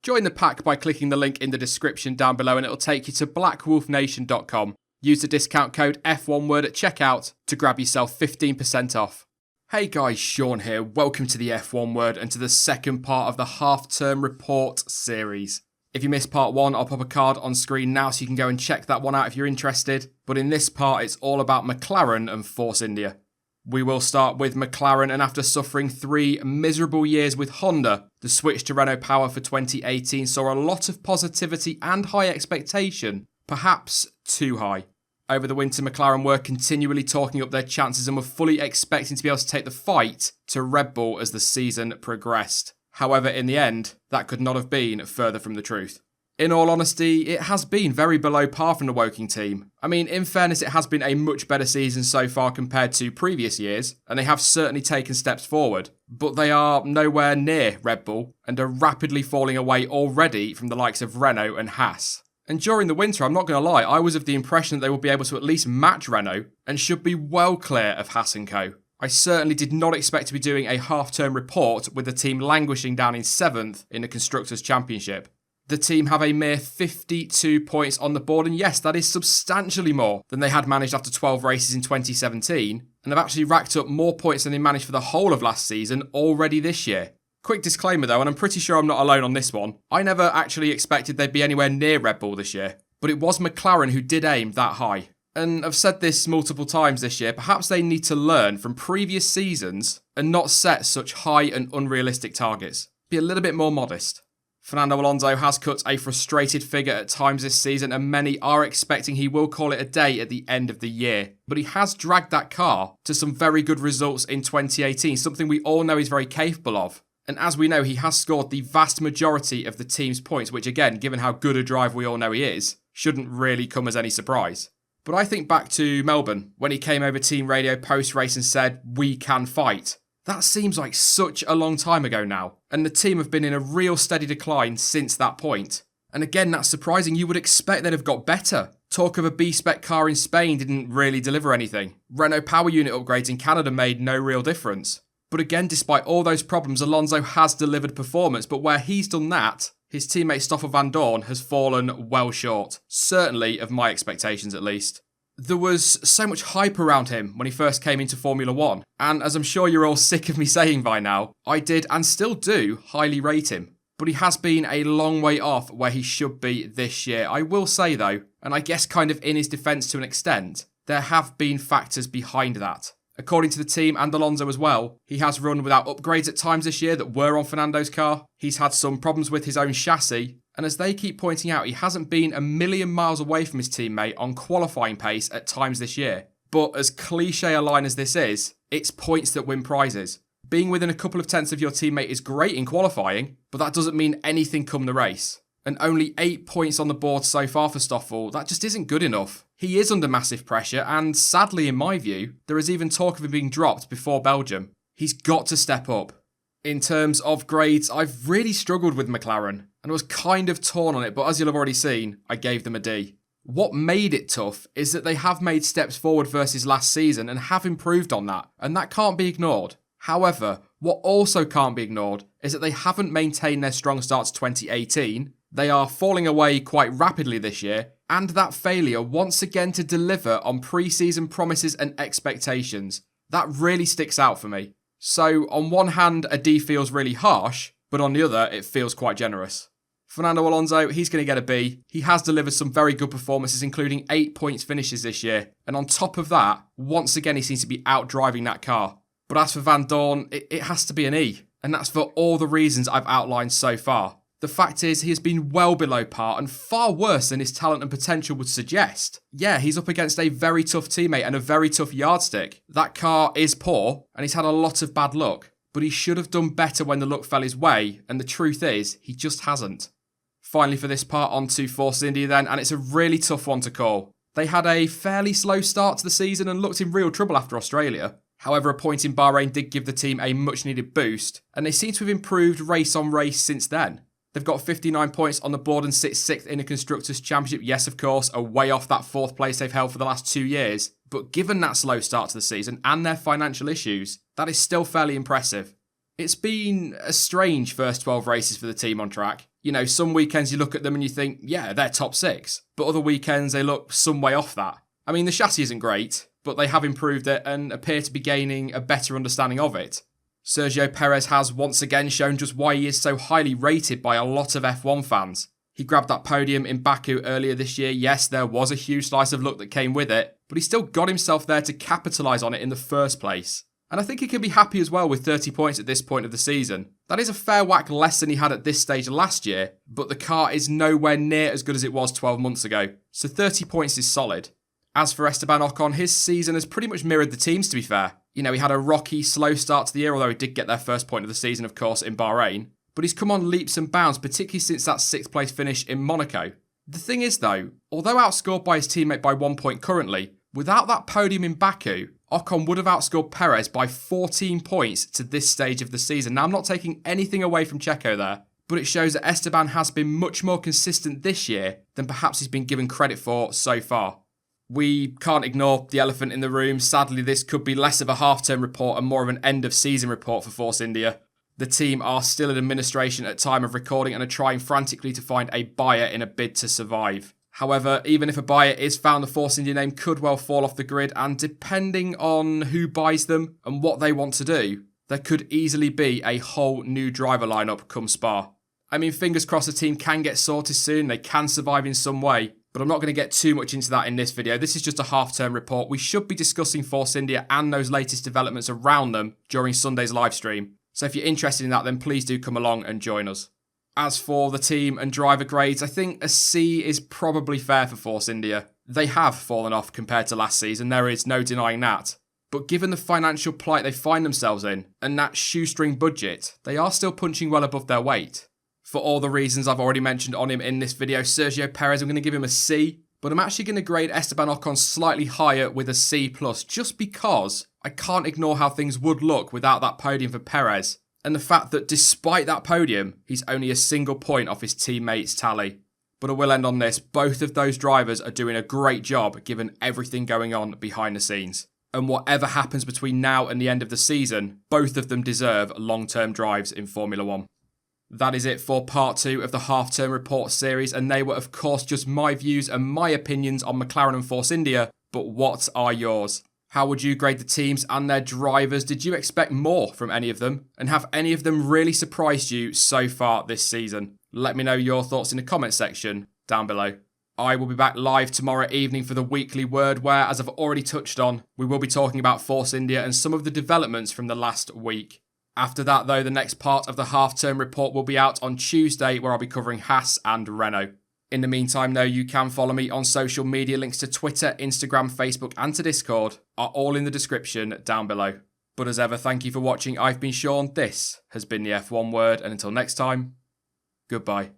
Join the pack by clicking the link in the description down below and it'll take you to blackwolfnation.com. Use the discount code F1word at checkout to grab yourself 15% off. Hey guys, Sean here. Welcome to the F1 Word and to the second part of the half-term report series. If you missed part 1, I'll pop a card on screen now so you can go and check that one out if you're interested. But in this part, it's all about McLaren and Force India. We will start with McLaren, and after suffering 3 miserable years with Honda, the switch to Renault Power for 2018 saw a lot of positivity and high expectation, perhaps too high. Over the winter, McLaren were continually talking up their chances and were fully expecting to be able to take the fight to Red Bull as the season progressed. However, in the end, that could not have been further from the truth. In all honesty, it has been very below par from the Woking team. I mean, in fairness, it has been a much better season so far compared to previous years, and they have certainly taken steps forward. But they are nowhere near Red Bull, and are rapidly falling away already from the likes of Renault and Haas. And during the winter, I'm not going to lie, I was of the impression that they would be able to at least match Renault, and should be well clear of Haas & Co. I certainly did not expect to be doing a half-term report with the team languishing down in 7th in the Constructors' Championship. The team have a mere 52 points on the board, and yes, that is substantially more than they had managed after 12 races in 2017, and have actually racked up more points than they managed for the whole of last season already this year. Quick disclaimer though, and I'm pretty sure I'm not alone on this one, I never actually expected they'd be anywhere near Red Bull this year, but it was McLaren who did aim that high. And I've said this multiple times this year, perhaps they need to learn from previous seasons and not set such high and unrealistic targets. Be a little bit more modest. Fernando Alonso has cut a frustrated figure at times this season, and many are expecting he will call it a day at the end of the year. But he has dragged that car to some very good results in 2018, something we all know he's very capable of. And as we know, he has scored the vast majority of the team's points, which again, given how good a driver we all know he is, shouldn't really come as any surprise. But I think back to Melbourne, when he came over team radio post-race and said, "We can fight." That seems like such a long time ago now, and the team have been in a real steady decline since that point. And again, that's surprising. You would expect they'd have got better. Talk of a B-spec car in Spain didn't really deliver anything. Renault power unit upgrades in Canada made no real difference. But again, despite all those problems, Alonso has delivered performance, but where he's done that, his teammate Stoffel Vandoorne has fallen well short. Certainly of my expectations at least. There was so much hype around him when he first came into Formula 1, and as I'm sure you're all sick of me saying by now, I did and still do highly rate him. But he has been a long way off where he should be this year. I will say though, and I guess kind of in his defence to an extent, there have been factors behind that. According to the team and Alonso as well, he has run without upgrades at times this year that were on Fernando's car. He's had some problems with his own chassis. And as they keep pointing out, he hasn't been a million miles away from his teammate on qualifying pace at times this year. But as cliche a line as this is, it's points that win prizes. Being within a couple of tenths of your teammate is great in qualifying, but that doesn't mean anything come the race. And only 8 points on the board so far for Stoffel, that just isn't good enough. He is under massive pressure, and sadly in my view, there is even talk of him being dropped before Belgium. He's got to step up. In terms of grades, I've really struggled with McLaren, and was kind of torn on it, but as you'll have already seen, I gave them a D. What made it tough is that they have made steps forward versus last season and have improved on that, and that can't be ignored. However, what also can't be ignored is that they haven't maintained their strong start to 2018, they are falling away quite rapidly this year, and that failure once again to deliver on pre-season promises and expectations. That really sticks out for me. So on one hand, a D feels really harsh, but on the other, it feels quite generous. Fernando Alonso, he's going to get a B. He has delivered some very good performances, including 8 points finishes this year. And on top of that, once again, he seems to be outdriving that car. But as for Vandoorne, it has to be an E. And that's for all the reasons I've outlined so far. The fact is, he has been well below par and far worse than his talent and potential would suggest. Yeah, he's up against a very tough teammate and a very tough yardstick. That car is poor, and he's had a lot of bad luck. But he should have done better when the luck fell his way, and the truth is, he just hasn't. Finally for this part, on to Force India then, and it's a really tough one to call. They had a fairly slow start to the season and looked in real trouble after Australia. However, a point in Bahrain did give the team a much needed boost, and they seem to have improved race on race since then. They've got 59 points on the board and sit 6th in the Constructors' Championship. Yes, of course, a way off that 4th place they've held for the last 2 years. But given that slow start to the season and their financial issues, that is still fairly impressive. It's been a strange first 12 races for the team on track. You know, some weekends you look at them and you think, yeah, they're top 6. But other weekends they look some way off that. I mean, the chassis isn't great, but they have improved it and appear to be gaining a better understanding of it. Sergio Perez has once again shown just why he is so highly rated by a lot of F1 fans. He grabbed that podium in Baku earlier this year. Yes, there was a huge slice of luck that came with it, but he still got himself there to capitalise on it in the first place. And I think he can be happy as well with 30 points at this point of the season. That is a fair whack less than he had at this stage last year, but the car is nowhere near as good as it was 12 months ago. So 30 points is solid. As for Esteban Ocon, his season has pretty much mirrored the team's, to be fair. You know, he had a rocky, slow start to the year, although he did get their first point of the season, of course, in Bahrain. But he's come on leaps and bounds, particularly since that 6th place finish in Monaco. The thing is, though, although outscored by his teammate by 1 point currently, without that podium in Baku, Ocon would have outscored Perez by 14 points to this stage of the season. Now, I'm not taking anything away from Checo there, but it shows that Esteban has been much more consistent this year than perhaps he's been given credit for so far. We can't ignore the elephant in the room. Sadly, this could be less of a half-term report and more of an end-of-season report for Force India. The team are still in administration at time of recording and are trying frantically to find a buyer in a bid to survive. However, even if a buyer is found, the Force India name could well fall off the grid, and depending on who buys them and what they want to do, there could easily be a whole new driver lineup come Spa. I mean, fingers crossed the team can get sorted soon, they can survive in some way, but I'm not going to get too much into that in this video. This is just a half-term report. We should be discussing Force India and those latest developments around them during Sunday's live stream. So if you're interested in that, then please do come along and join us. As for the team and driver grades, I think a C is probably fair for Force India. They have fallen off compared to last season, there is no denying that. But given the financial plight they find themselves in, and that shoestring budget, they are still punching well above their weight. For all the reasons I've already mentioned on him in this video, Sergio Perez, I'm going to give him a C, but I'm actually going to grade Esteban Ocon slightly higher with a C+, just because I can't ignore how things would look without that podium for Perez, and the fact that despite that podium, he's only a single point off his teammates' tally. But I will end on this, both of those drivers are doing a great job given everything going on behind the scenes. And whatever happens between now and the end of the season, both of them deserve long-term drives in Formula 1. That is it for part 2 of the half-term report series, and they were of course just my views and my opinions on McLaren and Force India, but what are yours? How would you grade the teams and their drivers? Did you expect more from any of them? And have any of them really surprised you so far this season? Let me know your thoughts in the comment section down below. I will be back live tomorrow evening for the weekly word where, as I've already touched on, we will be talking about Force India and some of the developments from the last week. After that, though, the next part of the half-term report will be out on Tuesday, where I'll be covering Haas and Renault. In the meantime, though, you can follow me on social media. Links to Twitter, Instagram, Facebook, and to Discord are all in the description down below. But as ever, thank you for watching. I've been Sean. This has been the F1 Word, and until next time, goodbye.